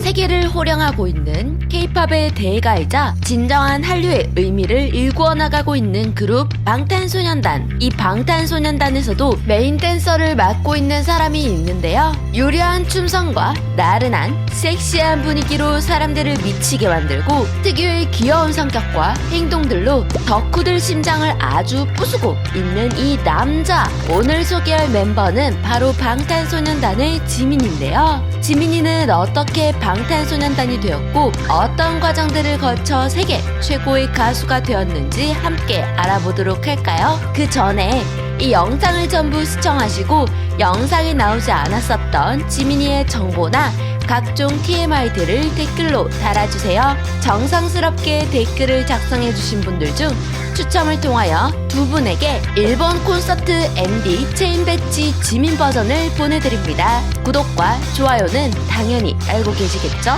세계를 호령하고 있는 K-팝의 대가이자 진정한 한류의 의미를 일구어 나가고 있는 그룹 방탄소년단. 이 방탄소년단에서도 메인 댄서를 맡고 있는 사람이 있는데요. 유려한 춤선과 나른한 섹시한 분위기로 사람들을 미치게 만들고 특유의 귀여운 성격과 행동들로 덕후들 심장을 아주 부수고 있는 이 남자. 오늘 소개할 멤버는 바로 방탄소년단의 지민인데요. 지민이는 어떻게 방탄소년단이 되었고 어떤 과정들을 거쳐 세계 최고의 가수가 되었는지 함께 알아보도록 할까요? 그 전에 이 영상을 전부 시청하시고 영상에 나오지 않았었던 지민이의 정보나 각종 TMI들을 댓글로 달아주세요. 정성스럽게 댓글을 작성해주신 분들 중 추첨을 통하여 두 분에게 일본 콘서트 MD 체인 배지 지민 버전을 보내드립니다. 구독과 좋아요는 당연히 알고 계시겠죠?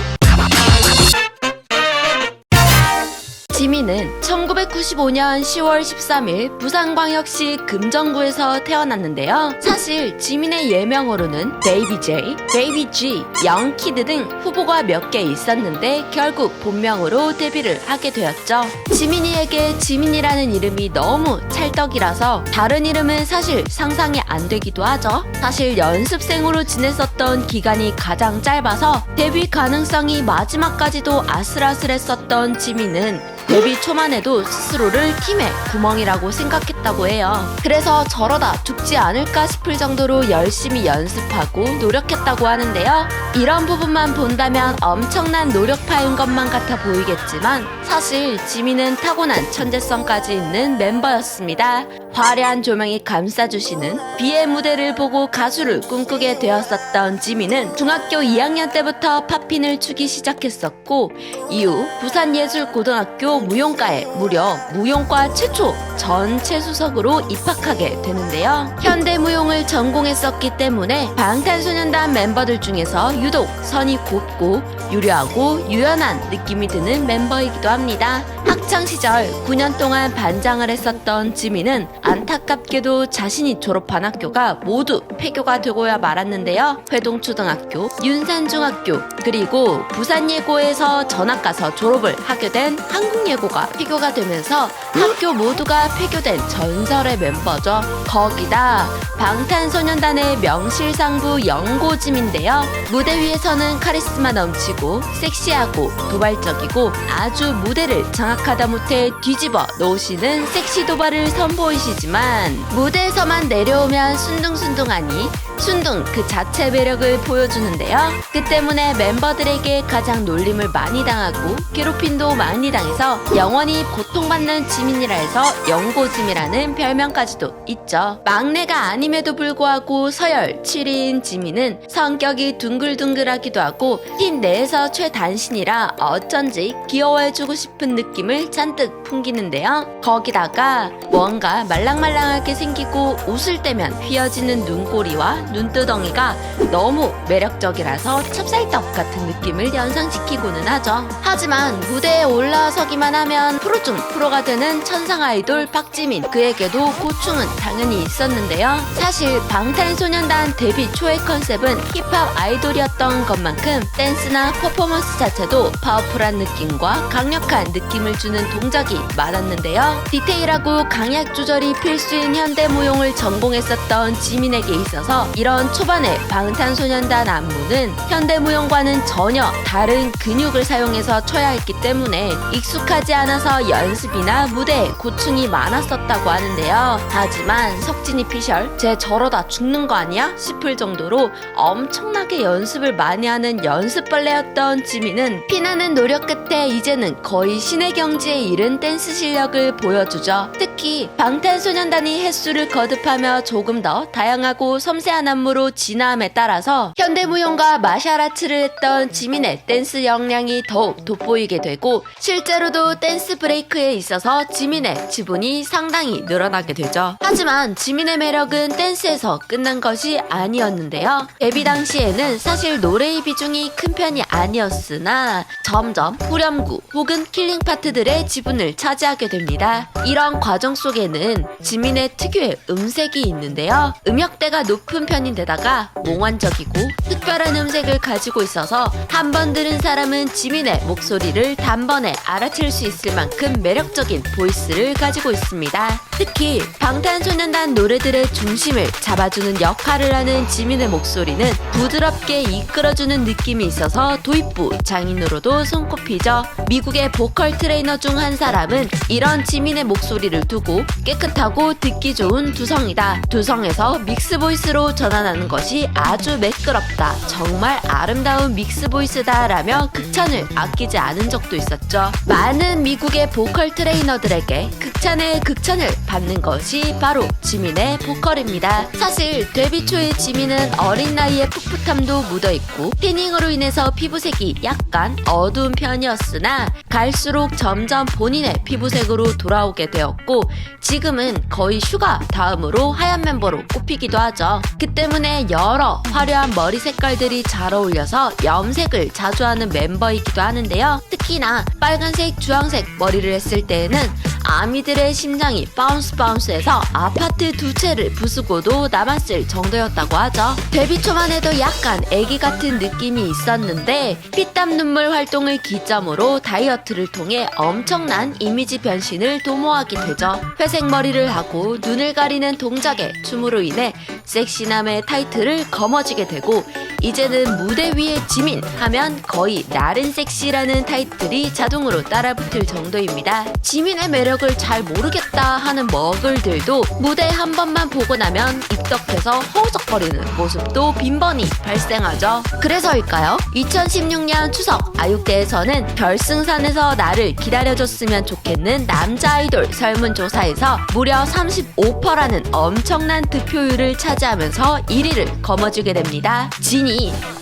지민은 1995년 10월 13일 부산광역시 금정구에서 태어났는데요. 사실 지민의 예명으로는 베이비 J, 베이비 G, 영키드 등 후보가 몇 개 있었는데 결국 본명으로 데뷔를 하게 되었죠. 지민이에게 지민이라는 이름이 너무 찰떡이라서 다른 이름은 사실 상상이 안 되기도 하죠. 사실 연습생으로 지냈었던 기간이 가장 짧아서 데뷔 가능성이 마지막까지도 아슬아슬했었던 지민은 데뷔 초만 해도 스스로를 팀의 구멍이라고 생각했다고 해요. 그래서 저러다 죽지 않을까 싶을 정도로 열심히 연습하고 노력했다고 하는데요. 이런 부분만 본다면 엄청난 노력파인 것만 같아 보이겠지만 사실 지민은 타고난 천재성까지 있는 멤버였습니다. 화려한 조명이 감싸주시는 비의 무대를 보고 가수를 꿈꾸게 되었었던 지민은 중학교 2학년 때부터 팝핀을 추기 시작했었고 이후 부산예술고등학교 무용과에 무려 무용과 최초 전체 수석으로 입학하게 되는데요. 현대무용을 전공했었기 때문에 방탄소년단 멤버들 중에서 유독 선이 곱고 유려하고 유연한 느낌이 드는 멤버이기도 합니다. 학창시절 9년 동안 반장을 했었던 지민은 안타깝게도 자신이 졸업한 학교가 모두 폐교가 되고야 말았는데요. 회동초등학교, 윤산중학교, 그리고 부산예고에서 전학 가서 졸업을 하게 된 한국예고가 폐교가 되면서 학교 모두가 폐교된 전설의 멤버죠. 거기다 방탄소년단의 명실상부 영고짐인데요. 무대 위에서는 카리스마 넘치고 섹시하고 도발적이고 아주 무대를 장악하다 못해 뒤집어 놓으시는 섹시 도발을 선보이시지만 무대에서만 내려오면 순둥순둥하니 순둥 그 자체 매력을 보여주는데요. 그 때문에 멤버들에게 가장 놀림을 많이 당하고 괴롭힘도 많이 당해서 영원히 고통받는 지민이라 해서 영고짐이라는 별명까지도 있죠. 막내가 아님에도 불구하고 서열 7위인 지민은 성격이 둥글둥글하기도 하고 팀 내에서 최단신이라 어쩐지 귀여워해주고 싶은 느낌을 잔뜩 풍기는데요. 거기다가 뭔가 말랑말랑하게 생기고 웃을 때면 휘어지는 눈꼬리와 눈두덩이가 너무 매력적이라서 찹쌀떡 같은 느낌을 연상시키고는 하죠. 하지만 무대에 올라서기만 하면 프로 중 프로가 되는 천상 아이돌 박지민. 그에게도 고충은 당연히 있었는데요. 사실 방탄소년단 데뷔 초의 컨셉은 힙합 아이돌이었던 것만큼 댄스나 퍼포먼스 자체도 파워풀한 느낌과 강력한 느낌을 주는 동작이 많았는데요. 디테일하고 강약 조절이 필수인 현대무용을 전공했었던 지민에게 있어서 이런 초반의 방탄소년단 안무는 현대무용과는 전혀 다른 근육을 사용해서 춰야 했기 때문에 익숙하지 않아서 연습이나 무대에 고충이 많았었다고 하는데요. 하지만 석진이 피셜 쟤 저러다 죽는 거 아니야? 싶을 정도로 엄청나게 연습을 많이 하는 연습벌레였던 지민은 피나는 노력 끝에 이제는 거의 신의 경지에 이른 댄스 실력을 보여주죠. 특히 방탄소년단이 횟수를 거듭하며 조금 더 다양하고 섬세한 안무로 진화함에 따라서 현대무용과 마샬아츠를 했던 지민의 댄스 역량이 더욱 돋보이게 되고 실제로도 댄스 브레이크에 있어서 지민의 지분이 상당히 늘어나게 되죠. 하지만 지민의 매력은 댄스에서 끝난 것이 아니었는데요. 데뷔 당시에는 사실 노래의 비중이 큰 편이 아니었으나 점점 후렴구 혹은 킬링 파트들의 지분을 차지하게 됩니다. 이런 과정 속에는 지민의 특유의 음색이 있는데요. 음역대가 높은 편인데다가 몽환적이고 특별한 음색을 가지고 있어서 한 번 들은 사람은 지민의 목소리를 단번에 알아챌 수 있을 만큼 매력적인 보이스를 가지고 있습니다. 특히 방탄소년단 노래들의 중심을 잡아주는 역할을 하는 지민의 목소리는 부드럽게 이끌어주는 느낌이 있어서 도입부 장인으로도 손꼽히죠. 미국의 보컬 트레이너 중 한 사람은 이런 지민의 목소리를 두고 깨끗하고 듣기 좋은 두성이다. 두성에서 믹스 보이스로 전환하는 것이 아주 매끄럽다. 정말 아름다운 믹스 보이스다 라며 극찬을 아끼지 않은 적도 있었죠. 많은 미국의 보컬 트레이너들에게 극찬에 극찬을 받는 것이 바로 지민의 보컬입니다. 사실 데뷔 초의 지민은 어린 나이에 풋풋함도 묻어있고 태닝으로 인해서 피부색이 약간 어두운 편이었으나 갈수록 점점 본인의 피부색으로 돌아오게 되었고 지금은 거의 슈가 다음으로 하얀 멤버로 꼽히기도 하죠. 그 때문에 여러 화려한 머리 색깔들이 잘 어울려서 염색을 자주 하는 멤버이기도 하는데요. 특히나 빨간색, 주황색 머리를 했을 때에는 아미들의 심장이 바운스해서 아파트 두 채를 부수고도 남았을 정도였다고 하죠. 데뷔 초만 해도 약간 애기 같은 느낌이 있었는데 피땀 눈물 활동을 기점으로 다이어트를 통해 엄청난 이미지 변신을 도모하게 되죠. 회색 머리를 하고 눈을 가리는 동작의 춤으로 인해 섹시남의 타이틀을 거머쥐게 되고 이제는 무대 위에 지민 하면 거의 나른 섹시라는 타이틀이 자동으로 따라붙을 정도입니다. 지민의 매력을 잘 모르겠다 하는 머글들도 무대 한 번만 보고 나면 입덕해서 허우적거리는 모습도 빈번히 발생하죠. 그래서일까요? 2016년 추석 아육대에서는 결승선에서 나를 기다려줬으면 좋겠는 남자 아이돌 설문조사에서 무려 35%라는 엄청난 득표율을 차지하면서 1위를 거머쥐게 됩니다. 진이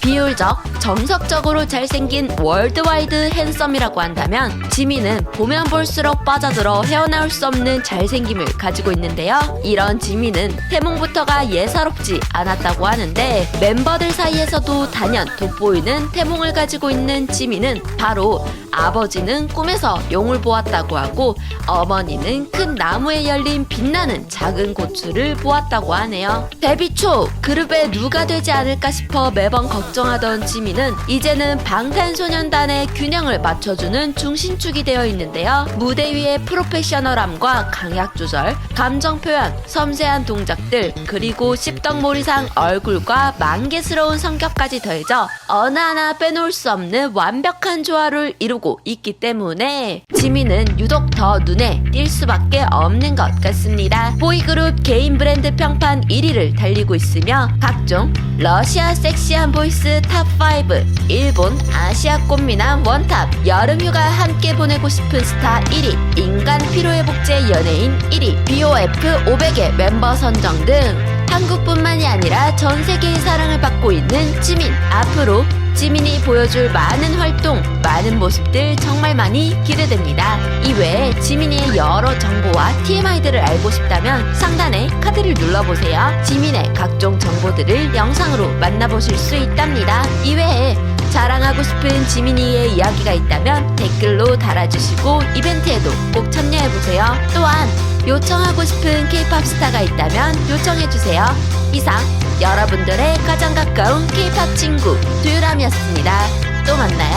비율적, 정석적으로 잘생긴 월드와이드 핸섬이라고 한다면 지민은 보면 볼수록 빠져들어 헤어나올 수 없는 잘생김을 가지고 있는데요. 이런 지민은 태몽부터가 예사롭지 않았다고 하는데 멤버들 사이에서도 단연 돋보이는 태몽을 가지고 있는 지민은 바로 아버지는 꿈에서 용을 보았다고 하고 어머니는 큰 나무에 열린 빛나는 작은 고추를 보았다고 하네요. 데뷔 초 그룹에 누가 되지 않을까 싶어 매번 걱정하던 지민은 이제는 방탄소년단의 균형을 맞춰주는 중심축이 되어 있는데요. 무대 위의 프로페셔널함과 강약 조절, 감정 표현, 섬세한 동작들, 그리고 씹덕몰이상 얼굴과 만개스러운 성격까지 더해져 어느 하나 빼놓을 수 없는 완벽한 조화를 이루고 있기 때문에 지민은 유독 더 눈에 띌 수밖에 없는 것 같습니다. 보이그룹 개인 브랜드 평판 1위를 달리고 있으며 각종 러시아 섹시한 보이스 탑5, 일본 아시아 꽃미남 원탑, 여름휴가 함께 보내고 싶은 스타 1위, 인간 피로회복제 연예인 1위, BOF 500의 멤버 선정 등 한국뿐만이 아니라 전 세계의 사랑을 받고 있는 지민. 앞으로 지민이 보여줄 많은 활동, 많은 모습들 정말 많이 기대됩니다. 이외에 지민이의 여러 정보와 TMI들을 알고 싶다면 상단에 카드를 눌러보세요. 지민의 각종 정보들을 영상으로 만나보실 수 있답니다. 이외에 자랑하고 싶은 지민이의 이야기가 있다면 댓글로 달아주시고 이벤트에도 꼭 참여해보세요. 또한 요청하고 싶은 K-POP 스타가 있다면 요청해주세요. 이상 여러분들의 가장 가까운 K-POP 친구 두유람이었습니다. 또 만나요.